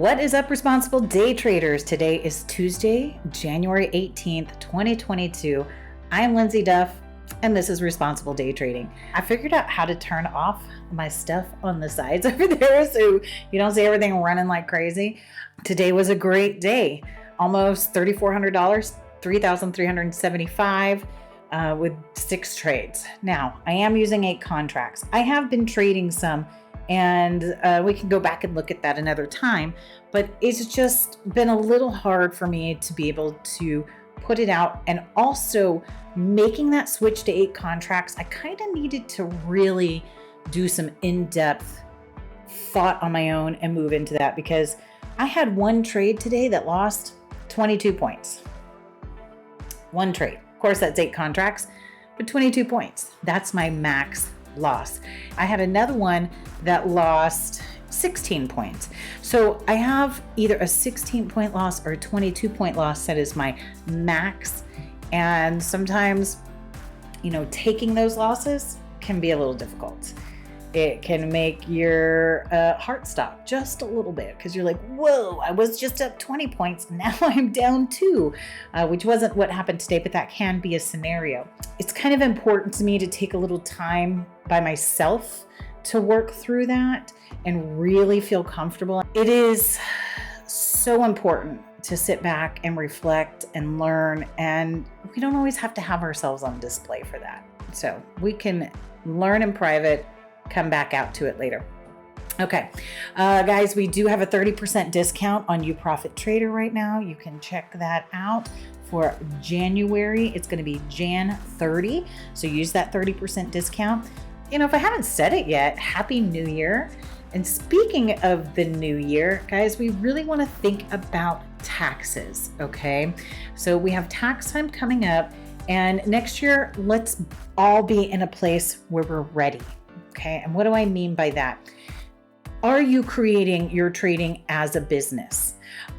What is up, responsible day traders? Today is Tuesday, January 18th, 2022. I am Lindsay Duff, and this is Responsible Day Trading. I figured out how to turn off my stuff on the sides over there so you don't see everything running like crazy. Today was a great day. Almost $3,400, $3,375 with 6 trades. Now, I am using 8 contracts. I have been trading some, and we can go back and look at that another time, but it's just been a little hard for me to be able to put it out. And also making that switch to 8 contracts, I kind of needed to really do some in-depth thought on my own and move into that, because I had one trade today that lost 22 points. One trade. Of course, that's 8 contracts, but 22 points. That's my max loss. I had another one that lost 16 points. So I have either a 16-point loss or a 22-point loss that is my max. And sometimes, taking those losses can be a little difficult. It can make your heart stop just a little bit, because you're like, whoa, I was just up 20 points. Now I'm down 2, which wasn't what happened today, but that can be a scenario. It's kind of important to me to take a little time by myself to work through that and really feel comfortable. It is so important to sit back and reflect and learn, and we don't always have to have ourselves on display for that. So we can learn in private, come back out to it later. Okay, guys, we do have a 30% discount on UProfit Trader right now. You can check that out for January. It's going to be Jan 30. So use that 30% discount. If I haven't said it yet, Happy New Year. And speaking of the new year, guys, we really want to think about taxes. Okay, so we have tax time coming up, and next year, let's all be in a place where we're ready. Okay, and what do I mean by that? Are you creating your trading as a business?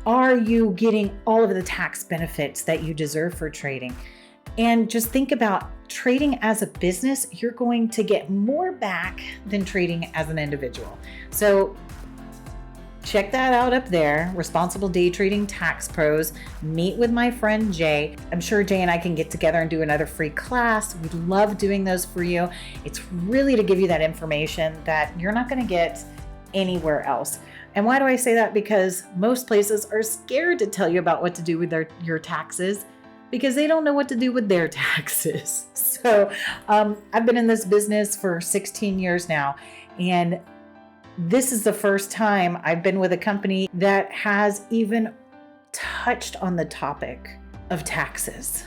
Are you getting all of the tax benefits that you deserve for trading? And just think about trading as a business, you're going to get more back than trading as an individual. So check that out up there, Responsible Day Trading Tax Pros. Meet with my friend Jay. I'm sure Jay and I can get together and do another free class. We'd love doing those for you. It's really to give you that information that you're not going to get anywhere else. And why do I say that? Because most places are scared to tell you about what to do with your taxes, because they don't know what to do with their taxes. So I've been in this business for 16 years now, and this is the first time I've been with a company that has even touched on the topic of taxes.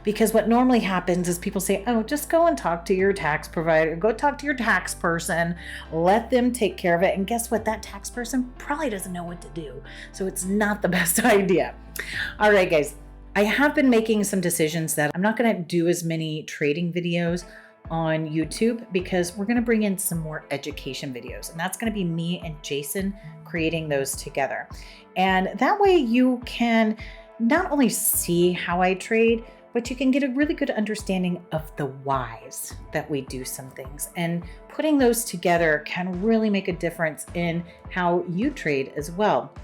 Because what normally happens is people say, oh, just go and talk to your tax provider, go talk to your tax person, let them take care of it. And guess what? That tax person probably doesn't know what to do. So it's not the best idea. All right, guys, I have been making some decisions that I'm not going to do as many trading videos on YouTube, because we're going to bring in some more education videos, and that's going to be me and Jason creating those together. And that way you can not only see how I trade, but you can get a really good understanding of the whys that we do some things, and putting those together can really make a difference in how you trade as well.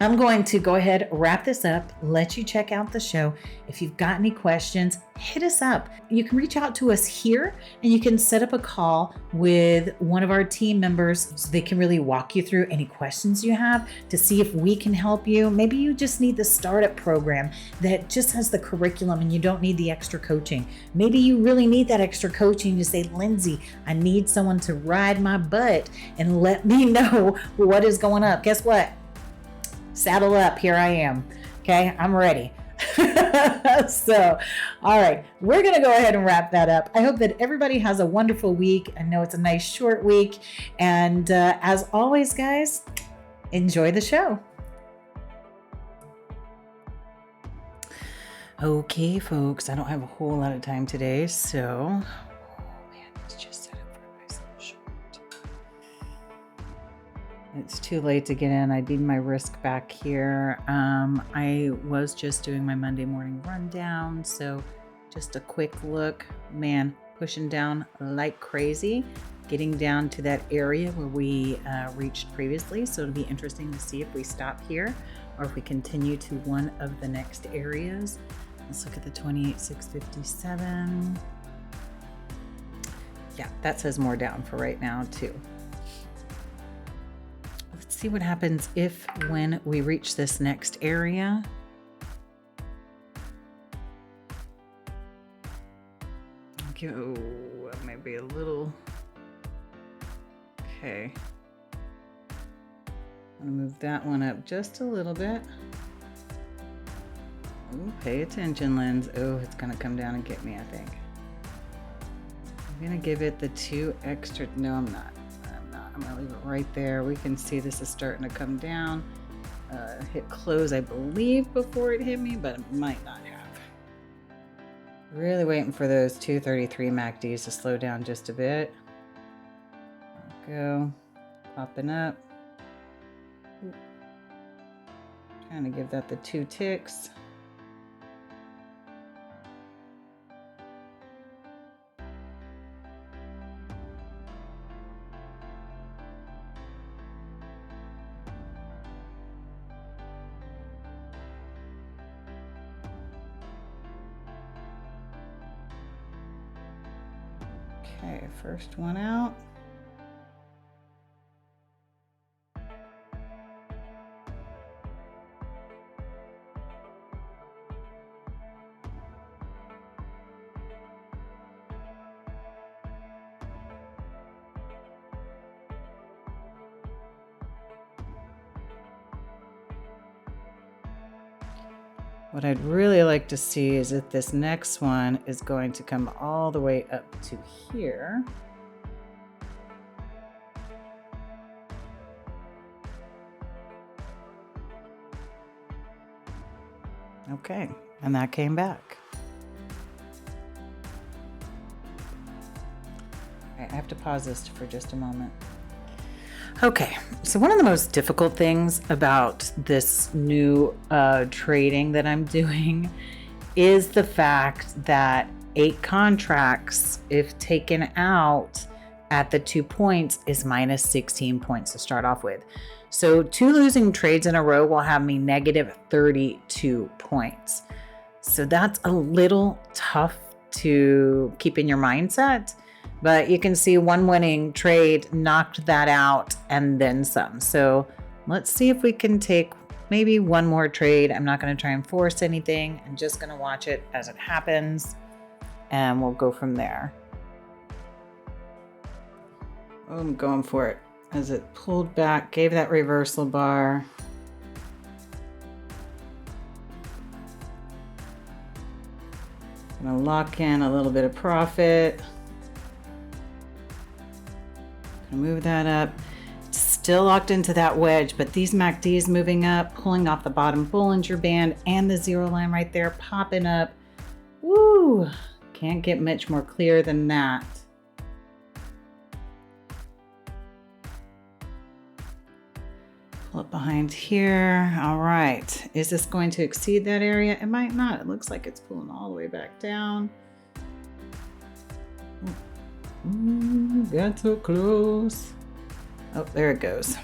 I'm going to go ahead, wrap this up, let you check out the show. If you've got any questions, hit us up. You can reach out to us here, and you can set up a call with one of our team members so they can really walk you through any questions you have to see if we can help you. Maybe you just need the startup program that just has the curriculum and you don't need the extra coaching. Maybe you really need that extra coaching. You say, Lindsay, I need someone to ride my butt and let me know what is going up. Guess what? Saddle up, here I am. Okay, I'm ready. So, all right, we're going to go ahead and wrap that up. I hope that everybody has a wonderful week. I know it's a nice short week. And as always, guys, enjoy the show. Okay, folks, I don't have a whole lot of time today, so it's too late to get in. I need my risk back here. I was just doing my Monday morning rundown, so just a quick look. Man, pushing down like crazy, getting down to that area where we reached previously. So it'll be interesting to see if we stop here or if we continue to one of the next areas. Let's look at the 28,657. Yeah, that says more down for right now too. Let's see what happens when we reach this next area. Oh, maybe a little. Okay. I'm gonna move that one up just a little bit. Ooh, pay attention, Lens. Oh, it's gonna come down and get me, I think. I'm gonna give it the 2 extra. No, I'm not. I'm gonna leave it right there. We can see this is starting to come down. Hit close, I believe, before it hit me, but it might not have. Really waiting for those 233 MACDs to slow down just a bit. Go. Popping up. Trying to give that the 2 ticks. Okay, first one out. What I'd really like to see is if this next one is going to come all the way up to here. Okay, and that came back. Okay, I have to pause this for just a moment. Okay, so one of the most difficult things about this new trading that I'm doing is the fact that 8 contracts, if taken out at the 2 points, is minus 16 points to start off with. So 2 losing trades in a row will have me negative 32 points. So that's a little tough to keep in your mindset. But you can see 1 winning trade knocked that out and then some. So let's see if we can take maybe 1 more trade. I'm not going to try and force anything. I'm just going to watch it as it happens and we'll go from there. Oh, I'm going for it as it pulled back, gave that reversal bar. Gonna lock in a little bit of profit. Move that up. Still locked into that wedge, but these MACDs moving up, pulling off the bottom Bollinger Band and the 0 line right there, popping up. Woo! Can't get much more clear than that. Pull up behind here. All right. Is this going to exceed that area? It might not. It looks like it's pulling all the way back down. Ooh, got so close. Oh, there it goes.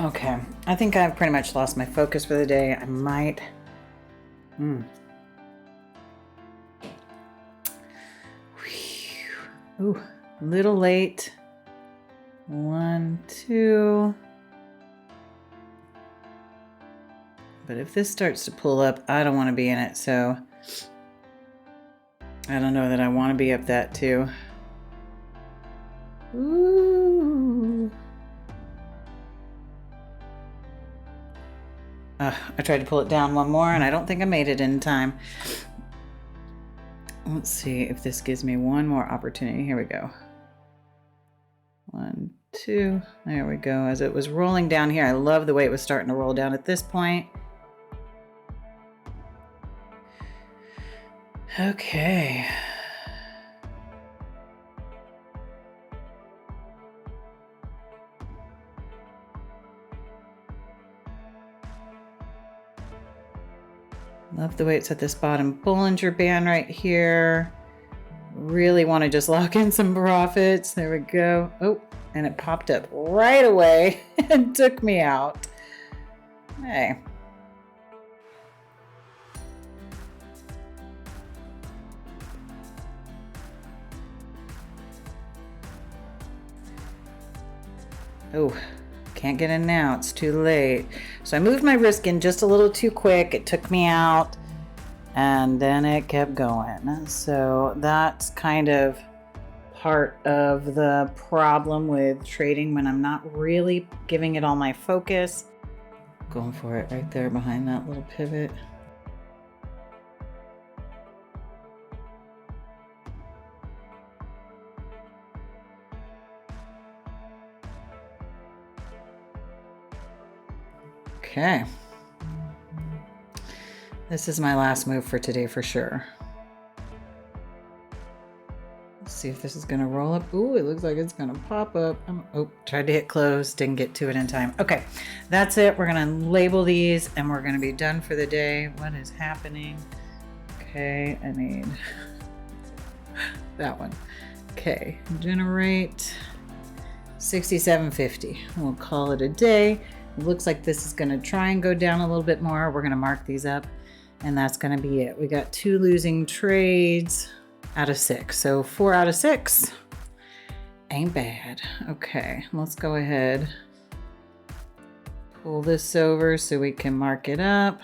Okay, I think I've pretty much lost my focus for the day. I might. Ooh, a little late. 1, 2. But if this starts to pull up, I don't want to be in it, so I don't know that I want to be up that too. Ooh. I tried to pull it down 1 more, and I don't think I made it in time. Let's see if this gives me 1 more opportunity. Here we go. 1, 2. There we go. As it was rolling down here, I love the way it was starting to roll down at this point. Okay. Love the way it's at this bottom Bollinger Band right here. Really want to just lock in some profits. There we go. Oh, and it popped up right away and took me out. Hey. Oh, can't get in now. It's too late. So I moved my risk in just a little too quick. It took me out and then it kept going. So that's kind of part of the problem with trading when I'm not really giving it all my focus. Going for it right there behind that little pivot. Okay. This is my last move for today for sure. Let's see if this is gonna roll up. Ooh, it looks like it's gonna pop up. Oh, tried to hit close, didn't get to it in time. Okay, that's it. We're gonna label these and we're gonna be done for the day. What is happening? Okay, I need that one. Okay, generate 67.50. We'll call it a day. It looks like this is gonna try and go down a little bit more. We're gonna mark these up and that's gonna be it. We got 2 losing trades out of 6. So 4 out of 6 ain't bad. Okay, let's go ahead. Pull this over so we can mark it up.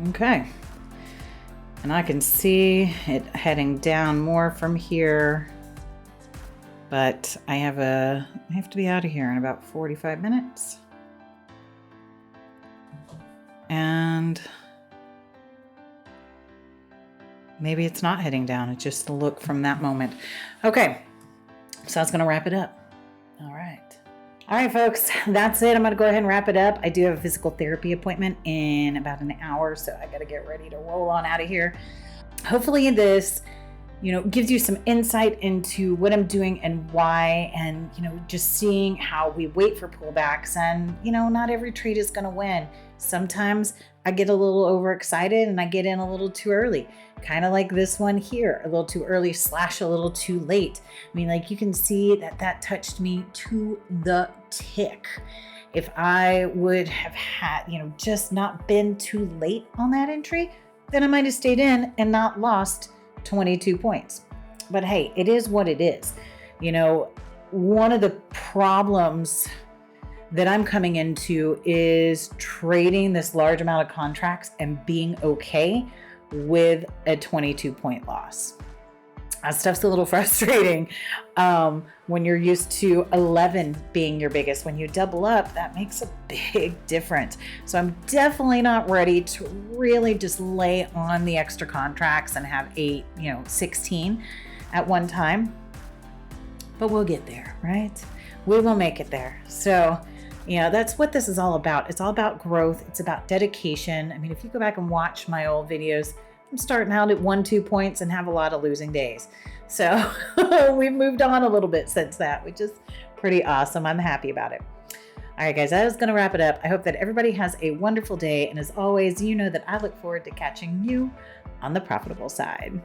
Okay, and I can see it heading down more from here, but I have to be out of here in about 45 minutes. And maybe it's not heading down. It's just the look from that moment. Okay, so that's gonna wrap it up. All right. All right, folks, that's it. I'm going to go ahead and wrap it up. I do have a physical therapy appointment in about an hour, so I got to get ready to roll on out of here. Hopefully this, gives you some insight into what I'm doing and why, and, just seeing how we wait for pullbacks and, not every trade is going to win. Sometimes I get a little overexcited and I get in a little too early, kind of like this one here, a little too early / a little too late. I mean, like you can see that touched me to the tick. If I would have had, just not been too late on that entry, then I might have stayed in and not lost 22 points. But hey, it is what it is. One of the problems that I'm coming into is trading this large amount of contracts and being okay with a 22-point loss. That stuff's a little frustrating when you're used to 11 being your biggest. When you double up, that makes a big difference. So I'm definitely not ready to really just lay on the extra contracts and have 16 at one time. But we'll get there, right? We will make it there. So that's what this is all about. It's all about growth. It's about dedication. I mean, if you go back and watch my old videos, I'm starting out at 1-2 points and have a lot of losing days. So we've moved on a little bit since that, which is pretty awesome. I'm happy about it. All right, guys, that is going to wrap it up. I hope that everybody has a wonderful day. And as always, that I look forward to catching you on the profitable side.